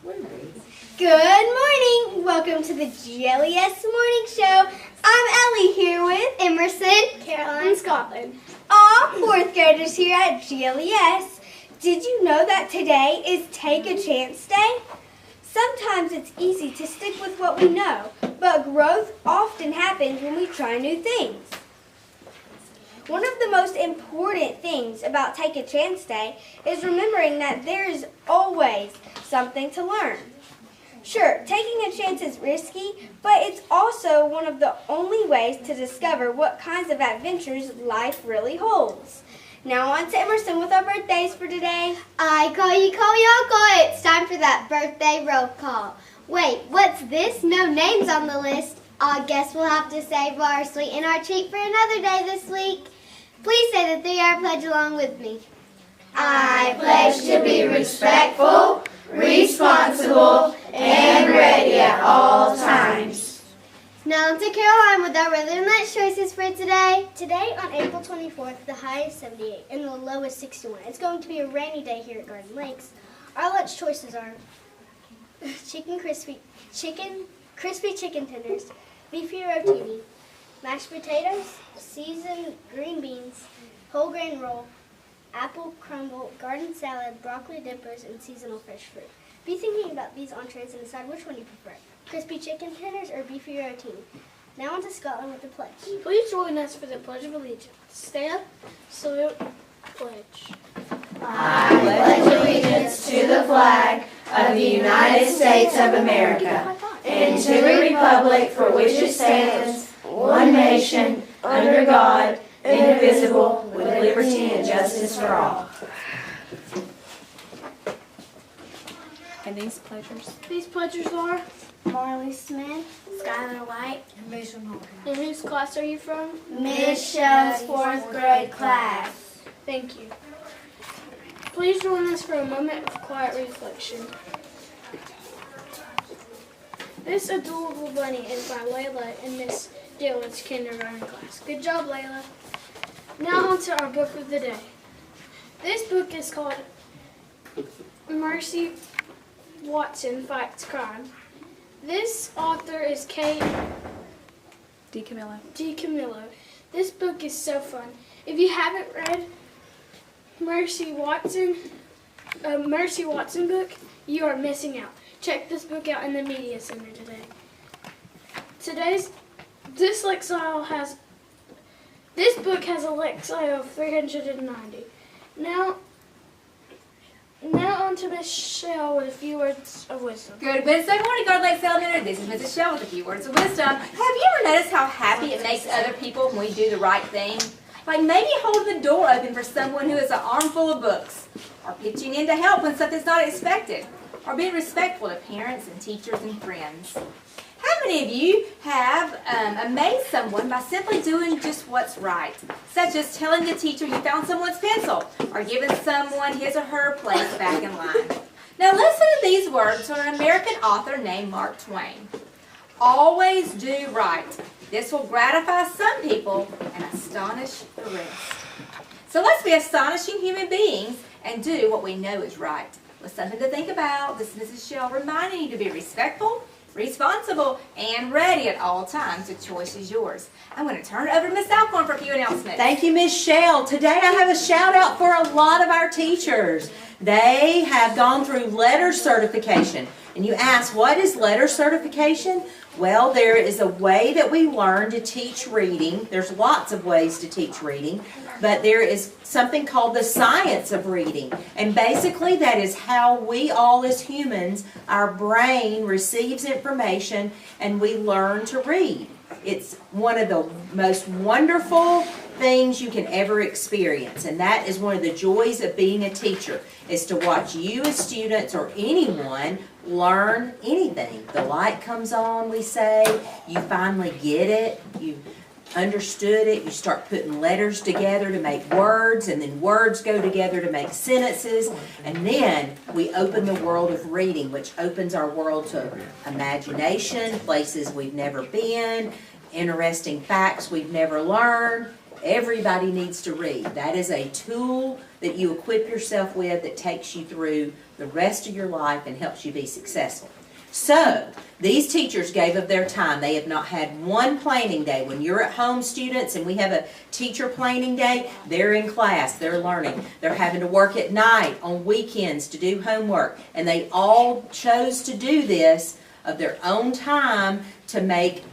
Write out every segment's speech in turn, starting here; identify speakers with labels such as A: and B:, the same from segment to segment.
A: Good morning! Welcome to the GLES Morning Show. I'm Ellie here with Emerson,
B: Caroline, and Scotland.
A: All fourth graders here at GLES. Did you know that today is Take a Chance Day? Sometimes it's easy to stick with what we know, but growth often happens when we try new things. One of the most important things about Take a Chance Day is remembering that there is always something to learn. Sure, taking a chance is risky, but it's also one of the only ways to discover what kinds of adventures life really holds. Now on to Emerson with our birthdays for today.
C: I call you, Uncle. It's time for that birthday roll call. Wait, what's this? No names on the list. I guess we'll have to save our sweet and our treat for another day this week. Please say the 3R pledge along with me.
D: I pledge to be respectful, responsible, and ready at all times.
C: Now on to Caroline with our weather and lunch choices for today.
B: Today on April 24th, the high is 78 and the low is 61. It's going to be a rainy day here at Garden Lakes. Our lunch choices are crispy chicken tenders, beefy rotini, mashed potatoes, seasoned green beans, whole grain roll, apple crumble, garden salad, broccoli dippers, and seasonal fresh fruit. Be thinking about these entrees and decide which one you prefer, crispy chicken tenders or beefy rotini. Now on to Scotland with the pledge.
E: Please join us for the Pledge of Allegiance. Stand, salute, pledge.
D: I pledge allegiance to the flag of the United States of America and to the republic for which it stands, one nation, under God, indivisible, with liberty and justice for all.
F: And these pledgers?
E: These pledgers are
B: Marley Smith,
E: Skylar White.
B: and Mason Hawkins.
E: And whose class are you from?
D: Miss Shell's 4th grade class.
E: Thank you. Please join us for a moment of quiet reflection. This adorable bunny is by Layla in Miss Dillon's kindergarten class. Good job, Layla. Now on to our book of the day. This book is called Mercy Watson Fights Crime. This author is Kate DiCamillo. This book is so fun. If you haven't read Mercy Watson book, you are missing out. Check this book out in the media center today. This book has a lexile of 390. Now on to Miss Shell with a few words of wisdom.
G: Good Wednesday morning, Garden Lakes Elementary. This is Mrs. Shell with a few words of wisdom. Have you ever noticed how happy it makes other people when we do the right thing? Like maybe holding the door open for someone who has an armful of books, or pitching in to help when something's not expected, or being respectful to parents and teachers and friends. How many of you have amazed someone by simply doing just what's right, such as telling the teacher you found someone's pencil, or giving someone his or her place back in line? Now listen to these words from an American author named Mark Twain. Always do right. This will gratify some people and astonish the rest. So let's be astonishing human beings and do what we know is right. With something to think about, this is Mrs. Shell reminding you to be respectful, responsible, and ready at all times. The choice is yours. I'm going to turn it over to Miss Alcorn for a few announcements.
H: Thank you, Miss Shell. Today I have a shout out for a lot of our teachers. They have gone through letter certification. And you ask, what is letter certification? Well, there is a way that we learn to teach reading. There's lots of ways to teach reading, but there is something called the science of reading. And basically that is how we all as humans, our brain receives information and we learn to read. It's one of the most wonderful things you can ever experience, and that is one of the joys of being a teacher, is to watch you as students or anyone learn anything. The light comes on, we say, you finally get it, you understood it, you start putting letters together to make words, and then words go together to make sentences, and then we open the world of reading, which opens our world to imagination, places we've never been, interesting facts we've never learned, Everybody needs to read. That is a tool that you equip yourself with that takes you through the rest of your life and helps you be successful. So, these teachers gave of their time. They have not had one planning day. When you're at home, students, and we have a teacher planning day, they're in class, they're learning. They're having to work at night, on weekends to do homework. And they all chose to do this of their own time to make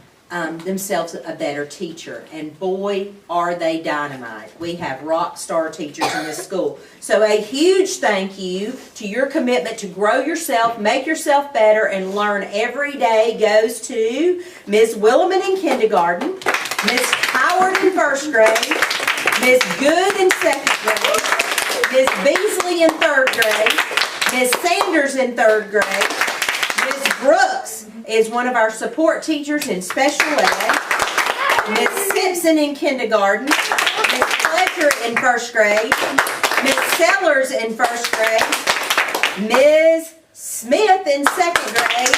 H: themselves a better teacher. And boy, are they dynamite. We have rock star teachers in this school. So a huge thank you to your commitment to grow yourself, make yourself better, and learn every day goes to Ms. Williman in kindergarten, Ms. Howard in first grade, Ms. Good in second grade, Ms. Beasley in third grade, Ms. Sanders in third grade, Ms. Brooks is one of our support teachers in special ed. Ms. Simpson in kindergarten. Ms. Fletcher in first grade. Ms. Sellers in first grade. Ms. Smith in second grade.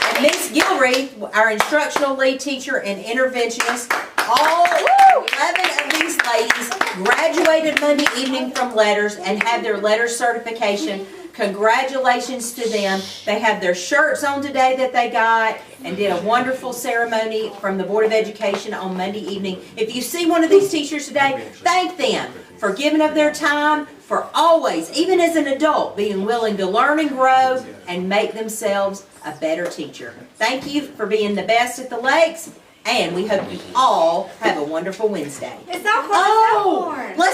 H: And Ms. Gilreath, our instructional lead teacher and interventionist. All 11 of these ladies graduated Monday evening from Letters and have their Letters certification. Congratulations to them. They have their shirts on today that they got and did a wonderful ceremony from the Board of Education on Monday evening. If you see one of these teachers today, thank them for giving of their time, for always, even as an adult, being willing to learn and grow and make themselves a better teacher. Thank you for being the best at the Lakes, and we hope you all have a wonderful Wednesday. Let's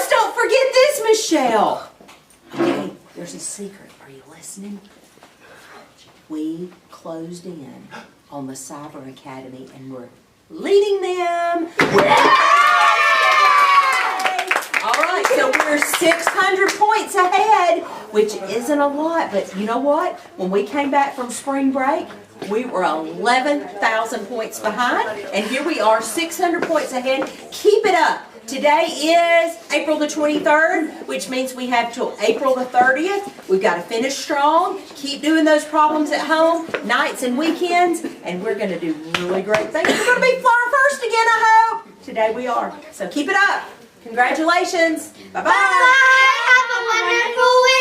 H: don't forget this, Michelle. Okay, there's a secret. Are you listening? We closed in on the Cyber Academy and we're leading them. All right, so we're 600 points ahead, which isn't a lot, but you know what? When we came back from spring break, we were 11,000 points behind, and here we are 600 points ahead. Keep it up. Today is April the 23rd, which means we have till April the 30th. We've got to finish strong, keep doing those problems at home, nights and weekends, and we're going to do really great things. We're going to be far first again, I hope. Today we are. So keep it up. Congratulations. Bye-bye.
C: Bye. Have a wonderful week.